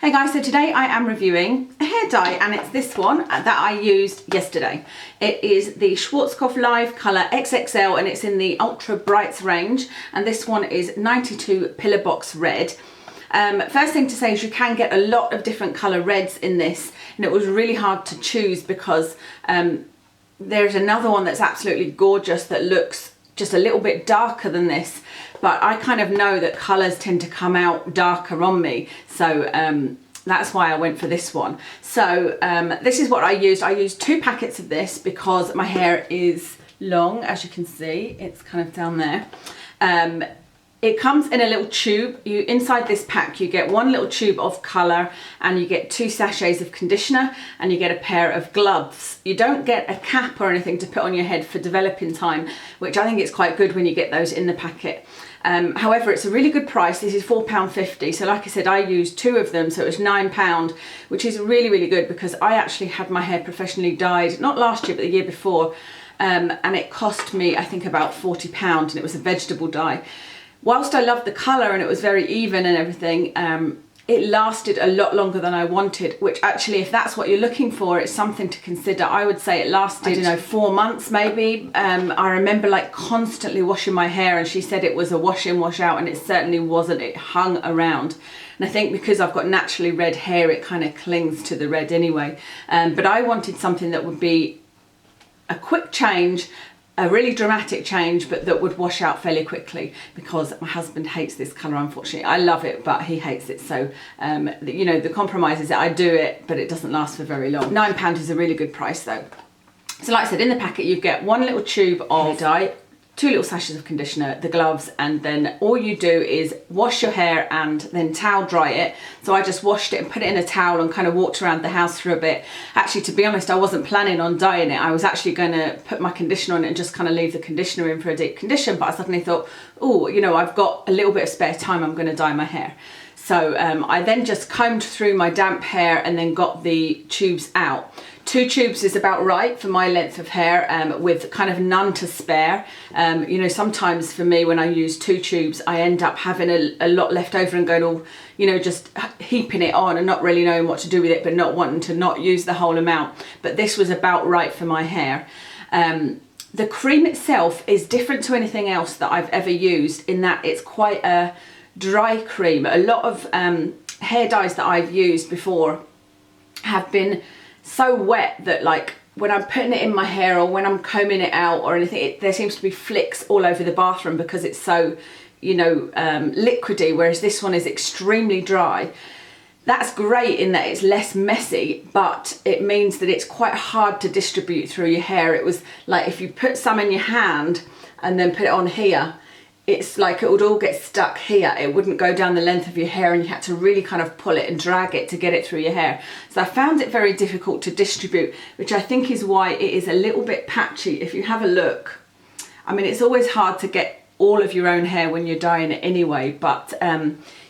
Hey guys, so today I am reviewing a hair dye and it's this one that I used yesterday. It is the Schwarzkopf Live Colour XXL and it's in the Ultra Brights range, and this one is 92 Pillar Box Red. First thing to say is you can get a lot of different colour reds in this, and it was really hard to choose because there's another one that's absolutely gorgeous that looks just a little bit darker than this, but I kind of know that colours tend to come out darker on me, so that's why I went for this one. So this is what I used. I used 2 packets of this because my hair is long, as you can see. It's kind of down there. It comes in a little tube. Inside this pack you get 1 little tube of colour, and you get 2 sachets of conditioner, and you get a pair of gloves. You don't get a cap or anything to put on your head for developing time, which I think is quite good when you get those in the packet. However, it's a really good price. This is £4.50, so like I said, I used 2 of them, so it was £9, which is really, really good because I actually had my hair professionally dyed, not last year but the year before, and it cost me I think about £40, and it was a vegetable dye. Whilst I loved the colour and it was very even and everything, it lasted a lot longer than I wanted, which actually, if that's what you're looking for, it's something to consider. I would say it lasted, I don't know, 4 months maybe. I remember like constantly washing my hair, and she said it was a wash in, wash out, and it certainly wasn't. It hung around. And I think because I've got naturally red hair, it kind of clings to the red anyway. But I wanted something that would be a quick change, a really dramatic change, but that would wash out fairly quickly, because my husband hates this colour, unfortunately. I love it, but he hates it, so you know, the compromise is that I do it, but it doesn't last for very long. £9 is a really good price though. So like I said, in the packet you get 1 little tube of dye, 2 little sachets of conditioner, the gloves, and then all you do is wash your hair and then towel dry it. So I just washed it and put it in a towel and kind of walked around the house for a bit. Actually, to be honest, I wasn't planning on dyeing it. I was actually going to put my conditioner on it and just kind of leave the conditioner in for a deep condition, but I suddenly thought, oh, you know, I've got a little bit of spare time, I'm going to dye my hair. So I then just combed through my damp hair and then got the tubes out. 2 tubes is about right for my length of hair, with kind of none to spare. You know, sometimes for me when I use 2 tubes, I end up having a lot left over and going all, you know, just heaping it on and not really knowing what to do with it, but not wanting to not use the whole amount. But this was about right for my hair. The cream itself is different to anything else that I've ever used in that it's quite a dry cream. A lot of hair dyes that I've used before have been so wet that, like, when I'm putting it in my hair or when I'm combing it out or anything, there seems to be flicks all over the bathroom because it's so, you know, liquidy, whereas this one is extremely dry. That's great in that it's less messy, but it means that it's quite hard to distribute through your hair. It was like if you put some in your hand and then put it on here, it's like it would all get stuck here. It wouldn't go down the length of your hair, and you had to really kind of pull it and drag it to get it through your hair. So I found it very difficult to distribute, which I think is why it is a little bit patchy. If you have a look, I mean, it's always hard to get all of your own hair when you're dyeing it anyway, but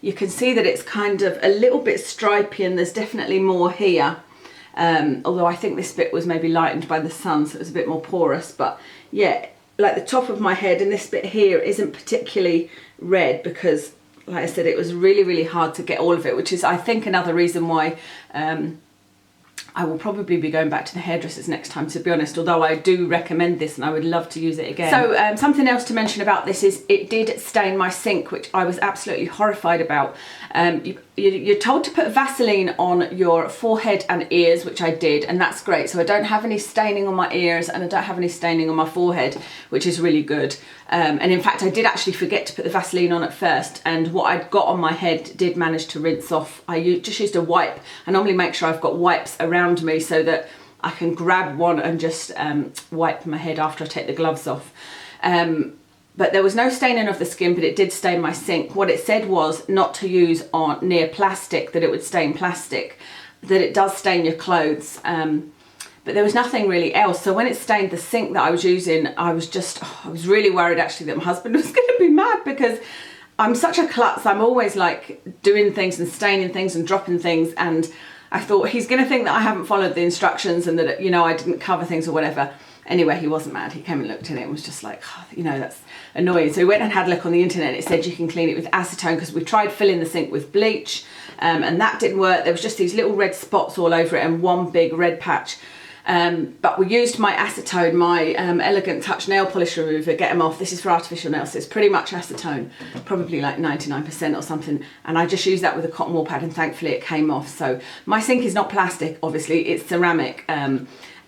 you can see that it's kind of a little bit stripy, and there's definitely more here. Although I think this bit was maybe lightened by the sun, so it was a bit more porous, but yeah, like the top of my head and this bit here isn't particularly red because, like I said, it was really, really hard to get all of it, which is, I think, another reason why I will probably be going back to the hairdressers next time, to be honest, although I do recommend this and I would love to use it again. So something else to mention about this is it did stain my sink, which I was absolutely horrified about. You're told to put Vaseline on your forehead and ears, which I did, and that's great. So I don't have any staining on my ears and I don't have any staining on my forehead, which is really good. And in fact, I did actually forget to put the Vaseline on at first, and what I'd got on my head did manage to rinse off. I just used a wipe. I normally make sure I've got wipes around me so that I can grab one and just wipe my head after I take the gloves off. But there was no staining of the skin, but it did stain my sink. What it said was not to use on near plastic, that it would stain plastic, that it does stain your clothes. But there was nothing really else. So when it stained the sink that I was using, I was really worried actually that my husband was going to be mad, because I'm such a klutz. I'm always like doing things and staining things and dropping things, and I thought he's going to think that I haven't followed the instructions and that, you know, I didn't cover things or whatever. Anyway, he wasn't mad. He came and looked at it and was just like, oh, you know, that's annoying. So we went and had a look on the internet. It said you can clean it with acetone, because we tried filling the sink with bleach and that didn't work. There was just these little red spots all over it and one big red patch. But we used my acetone, my Elegant Touch nail polish remover, get them off. This is for artificial nails, so it's pretty much acetone, probably like 99% or something. And I just used that with a cotton wool pad and thankfully it came off. So my sink is not plastic, obviously, it's ceramic.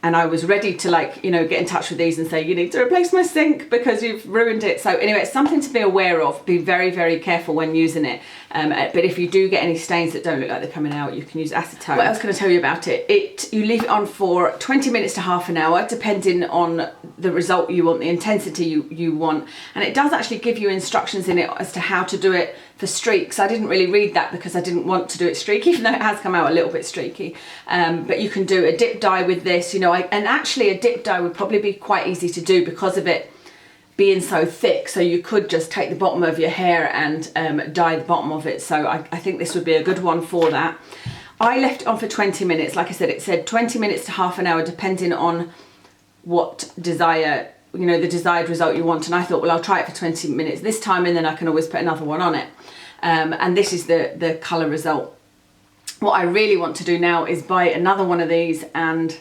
And I was ready to, like, you know, get in touch with these and say, you need to replace my sink because you've ruined it. So anyway, it's something to be aware of. Be very, very careful when using it. But if you do get any stains that don't look like they're coming out, you can use acetone. What else can I tell you about it? You leave it on for 20 minutes to half an hour, depending on the result you want, the intensity you want. And it does actually give you instructions in it as to how to do it for streaks. I didn't really read that because I didn't want to do it streaky, even though it has come out a little bit streaky. But you can do a dip dye with this, you know, and actually a dip dye would probably be quite easy to do because of it being so thick. So you could just take the bottom of your hair and dye the bottom of it. So I think this would be a good one for that. I left it on for 20 minutes. Like I said, it said 20 minutes to half an hour, depending on what the desired result you want. And I thought, well, I'll try it for 20 minutes this time and then I can always put another one on it. And this is the colour result. What I really want to do now is buy another one of these and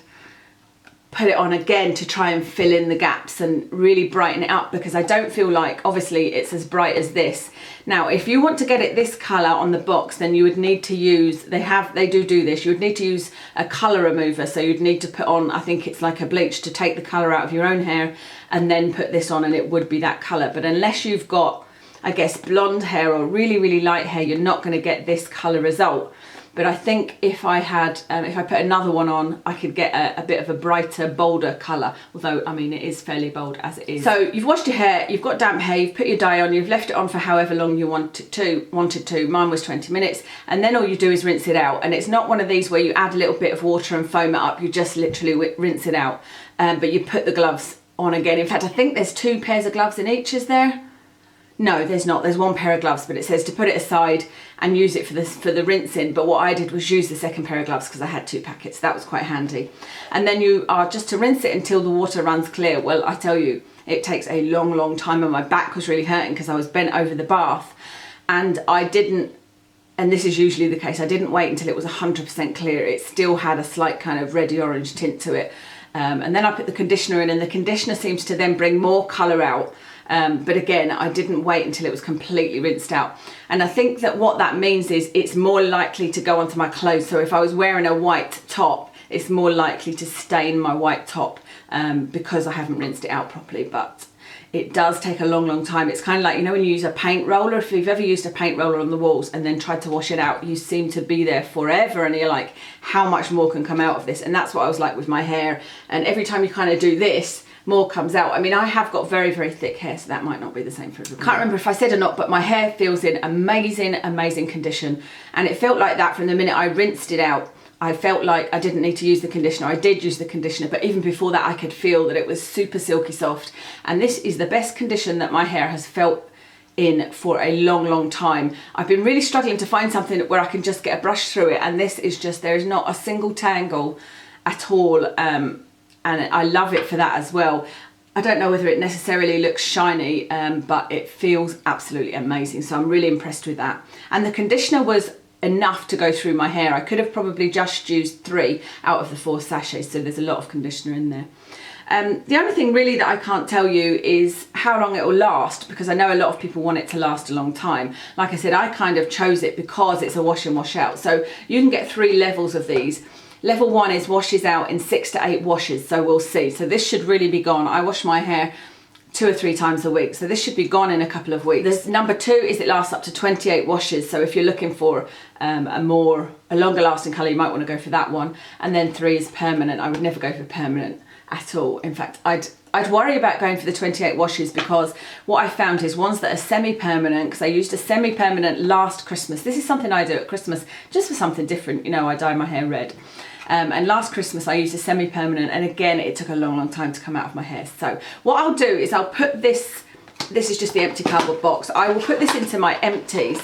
put it on again to try and fill in the gaps and really brighten it up, because I don't feel like, obviously, it's as bright as this. Now, if you want to get it this colour on the box, then you would need to use, they do this, you would need to use a colour remover. So you'd need to put on, I think it's like a bleach to take the colour out of your own hair and then put this on and it would be that colour. But unless you've got, I guess, blonde hair or really, really light hair, you're not going to get this colour result. But I think if I had, if I put another one on, I could get a bit of a brighter, bolder colour. Although, I mean, it is fairly bold as it is. So you've washed your hair, you've got damp hair, you've put your dye on, you've left it on for however long you wanted to. Mine was 20 minutes. And then all you do is rinse it out. And it's not one of these where you add a little bit of water and foam it up. You just literally rinse it out. But you put the gloves on again. In fact, I think there's 2 pairs of gloves in each, is there? No, there's not. There's 1 pair of gloves, but it says to put it aside and use it for the rinsing. But what I did was use the 2nd pair of gloves because I had 2 packets. That was quite handy. And then you are just to rinse it until the water runs clear. Well, I tell you, it takes a long, long time, and my back was really hurting because I was bent over the bath. And I didn't, and this is usually the case, I didn't wait until it was 100% clear. It still had a slight kind of reddy orange tint to it. And then I put the conditioner in, and the conditioner seems to then bring more colour out. But again, I didn't wait until it was completely rinsed out. And I think that what that means is it's more likely to go onto my clothes. So if I was wearing a white top, it's more likely to stain my white top because I haven't rinsed it out properly. But it does take a long, long time. It's kind of like, you know, when you use a paint roller, if you've ever used a paint roller on the walls and then tried to wash it out, you seem to be there forever. And you're like, how much more can come out of this? And that's what I was like with my hair. And every time you kind of do this, more comes out. I mean, I have got very, very thick hair, so that might not be the same for everyone. Can't remember if I said or not, but my hair feels in amazing, amazing condition. And it felt like that from the minute I rinsed it out. I felt like I didn't need to use the conditioner. I did use the conditioner, but even before that, I could feel that it was super silky soft. And this is the best condition that my hair has felt in for a long, long time. I've been really struggling to find something where I can just get a brush through it. And this is just, there is not a single tangle at all. And I love it for that as well. I don't know whether it necessarily looks shiny, but it feels absolutely amazing. So I'm really impressed with that. And the conditioner was enough to go through my hair. I could have probably just used 3 out of the 4 sachets, so there's a lot of conditioner in there. The only thing really that I can't tell you is how long it will last, because I know a lot of people want it to last a long time. Like I said, I kind of chose it because it's a wash and wash out. So you can get 3 levels of these. Level 1 is washes out in 6 to 8 washes, so we'll see. So this should really be gone. I wash my hair 2 or 3 times a week, so this should be gone in a couple of weeks. There's number 2 is it lasts up to 28 washes, so if you're looking for a longer lasting colour, you might want to go for that one. And then 3 is permanent. I would never go for permanent at all. In fact, I'd worry about going for the 28 washes, because what I found is ones that are semi-permanent, because I used a semi-permanent last Christmas. This is something I do at Christmas just for something different, you know, I dye my hair red. And last Christmas I used a semi-permanent, and again it took a long, long time to come out of my hair. So what I'll do is I'll put this is just the empty cardboard box. I will put this into my empties,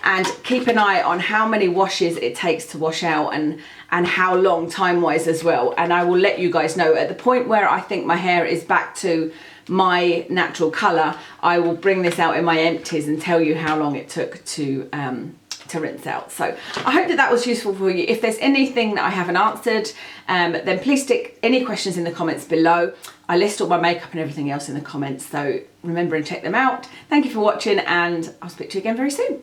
and keep an eye on how many washes it takes to wash out and how long time-wise as well. And I will let you guys know at the point where I think my hair is back to my natural colour. I will bring this out in my empties and tell you how long it took to rinse out. So I hope that that was useful for you. If there's anything that I haven't answered, then please stick any questions in the comments below. I list all my makeup and everything else in the comments, so remember and check them out. Thank you for watching, and I'll speak to you again very soon.